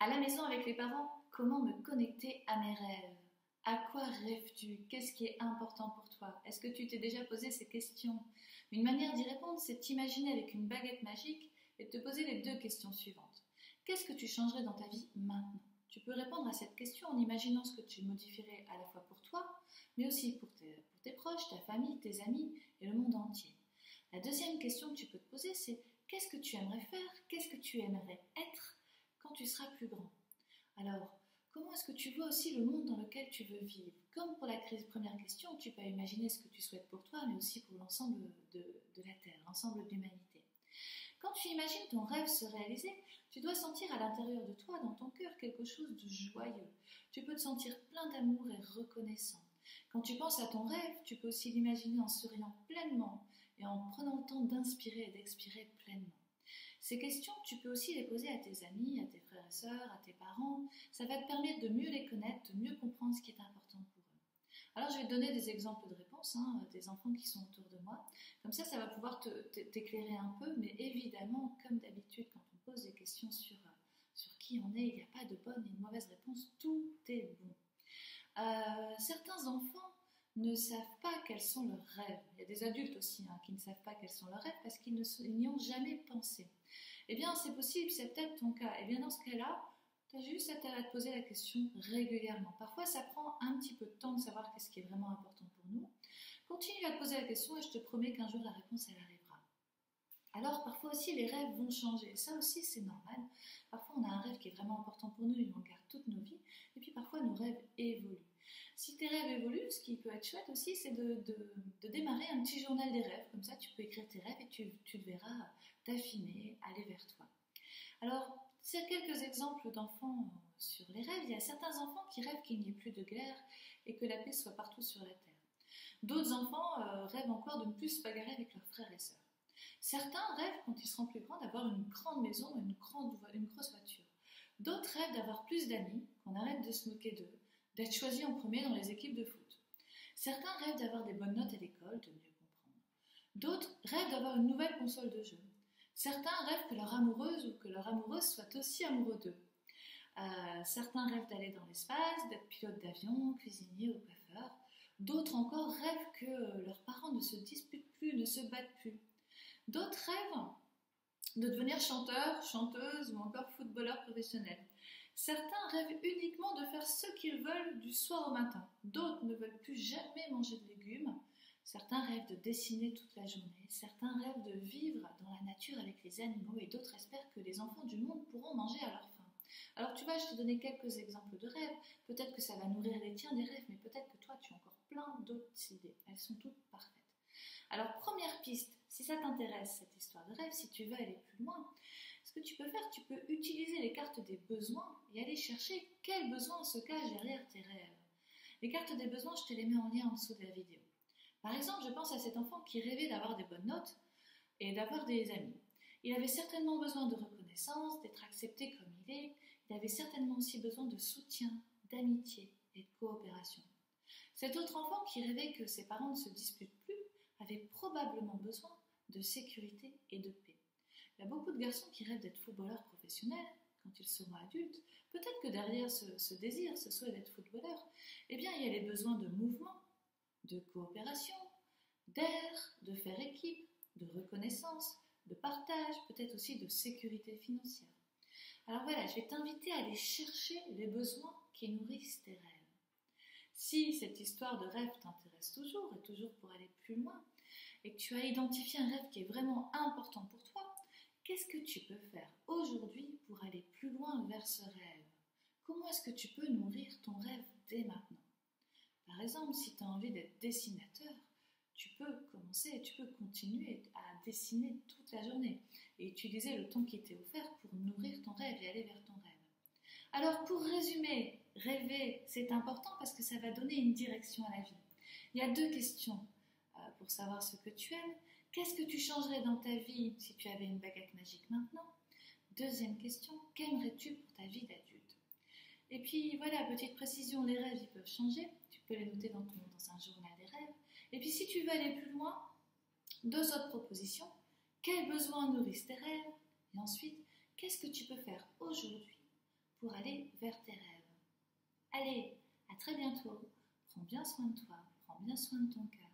À la maison avec les parents, comment me connecter à mes rêves? À quoi rêves-tu? Qu'est-ce qui est important pour toi? Est-ce que tu t'es déjà posé ces questions? Une manière d'y répondre, c'est de t'imaginer avec une baguette magique et de te poser les deux questions suivantes. Qu'est-ce que tu changerais dans ta vie maintenant? Tu peux répondre à cette question en imaginant ce que tu modifierais à la fois pour toi, mais aussi pour tes proches, ta famille, tes amis et le monde entier. La deuxième question que tu peux te poser, c'est qu'est-ce que tu aimerais faire? Qu'est-ce que tu aimerais être quand tu seras plus grand? Alors, comment est-ce que tu vois aussi le monde dans lequel tu veux vivre? Comme pour la première question, tu peux imaginer ce que tu souhaites pour toi, mais aussi pour l'ensemble de la Terre, l'ensemble de l'humanité. Quand tu imagines ton rêve se réaliser, tu dois sentir à l'intérieur de toi, dans ton cœur, quelque chose de joyeux. Tu peux te sentir plein d'amour et reconnaissant. Quand tu penses à ton rêve, tu peux aussi l'imaginer en souriant pleinement et en prenant le temps d'inspirer et d'expirer pleinement. Ces questions, tu peux aussi les poser à tes amis, à tes frères et sœurs, à tes parents. Ça va te permettre de mieux les connaître, de mieux comprendre ce qui est important pour eux. Alors, je vais te donner des exemples de réponses, des enfants qui sont autour de moi. Comme ça va pouvoir t'éclairer un peu, mais évidemment, comme d'habitude, quand on pose des questions sur qui on est, il n'y a pas de bonne et de mauvaise réponse, tout est bon. Certains enfants ne savent pas quels sont leurs rêves. Il y a des adultes aussi qui ne savent pas quels sont leurs rêves parce qu'ils n'y ont jamais pensé. Eh bien, c'est possible, c'est peut-être ton cas. Eh bien, dans ce cas-là, tu as juste à te poser la question régulièrement. Parfois, ça prend un petit peu de temps de savoir qu'est-ce qui est vraiment important pour nous. Continue à te poser la question et je te promets qu'un jour, la réponse, elle arrivera. Alors, parfois aussi, les rêves vont changer. Ça aussi, c'est normal. Parfois, on a un rêve qui est vraiment important pour nous et on le garde toute nos vies. Et puis, parfois, nos rêves évoluent. Si tes rêves évoluent, ce qui peut être chouette aussi, c'est de démarrer un petit journal des rêves. Comme ça, tu peux écrire tes rêves et tu le verras t'affiner, aller vers toi. Alors, c'est quelques exemples d'enfants sur les rêves. Il y a certains enfants qui rêvent qu'il n'y ait plus de guerre et que la paix soit partout sur la terre. D'autres enfants rêvent encore de ne plus se bagarrer avec leurs frères et sœurs. Certains rêvent, quand ils seront plus grands, d'avoir une grande maison, une grosse voiture. D'autres rêvent d'avoir plus d'amis, qu'on arrête de se moquer d'eux, d'être choisis en premier dans les équipes de foot. Certains rêvent d'avoir des bonnes notes à l'école, de mieux comprendre. D'autres rêvent d'avoir une nouvelle console de jeu. Certains rêvent que leur amoureuse ou que leur amoureuse soit aussi amoureux d'eux. Certains rêvent d'aller dans l'espace, d'être pilote d'avion, cuisinier ou coiffeur. D'autres encore rêvent que leurs parents ne se disputent plus, ne se battent plus. D'autres rêvent de devenir chanteur, chanteuse ou encore footballeur professionnel. Certains rêvent uniquement de faire ce qu'ils veulent du soir au matin. D'autres ne veulent plus jamais manger de légumes. Certains rêvent de dessiner toute la journée. Certains rêvent de vivre dans la nature avec les animaux. Et d'autres espèrent que les enfants du monde pourront manger à leur faim. Alors tu vois, je t'ai donné quelques exemples de rêves. Peut-être que ça va nourrir les tiens des rêves, mais peut-être que toi, tu as encore plein d'autres idées. Elles sont toutes parfaites. Alors, première piste, si ça t'intéresse, cette histoire de rêve, si tu veux aller plus loin, ce que tu peux faire, tu peux utiliser les cartes des besoins et aller chercher quels besoins se cachent derrière tes rêves. Les cartes des besoins, je te les mets en lien en dessous de la vidéo. Par exemple, je pense à cet enfant qui rêvait d'avoir des bonnes notes et d'avoir des amis. Il avait certainement besoin de reconnaissance, d'être accepté comme il est. Il avait certainement aussi besoin de soutien, d'amitié et de coopération. Cet autre enfant qui rêvait que ses parents ne se disputent plus avait probablement besoin de sécurité et de paix. Il y a beaucoup de garçons qui rêvent d'être footballeurs professionnels quand ils seront adultes. Peut-être que derrière ce désir, ce souhait d'être footballeur, eh bien, il y a les besoins de mouvement, de coopération, d'air, de faire équipe, de reconnaissance, de partage, peut-être aussi de sécurité financière. Alors voilà, je vais t'inviter à aller chercher les besoins qui nourrissent tes rêves. Si cette histoire de rêve t'intéresse toujours, et toujours pour aller plus loin, et que tu as identifié un rêve qui est vraiment important pour toi, qu'est-ce que tu peux faire aujourd'hui pour aller plus loin vers ce rêve? Comment est-ce que tu peux nourrir ton rêve dès maintenant? Par exemple, si tu as envie d'être dessinateur, tu peux commencer et tu peux continuer à dessiner toute la journée et utiliser le temps qui t'est offert pour nourrir ton rêve et aller vers ton rêve. Alors pour résumer, rêver, c'est important parce que ça va donner une direction à la vie. Il y a deux questions pour savoir ce que tu aimes. Qu'est-ce que tu changerais dans ta vie si tu avais une baguette magique maintenant? Deuxième question, qu'aimerais-tu pour ta vie d'adulte? Et puis voilà, petite précision, les rêves ils peuvent changer. Tu peux les noter dans un journal des rêves. Et puis si tu veux aller plus loin, deux autres propositions. Quels besoins nourrissent tes rêves? Et ensuite, qu'est-ce que tu peux faire aujourd'hui pour aller vers tes rêves. Allez, à très bientôt. Prends bien soin de toi, prends bien soin de ton cœur.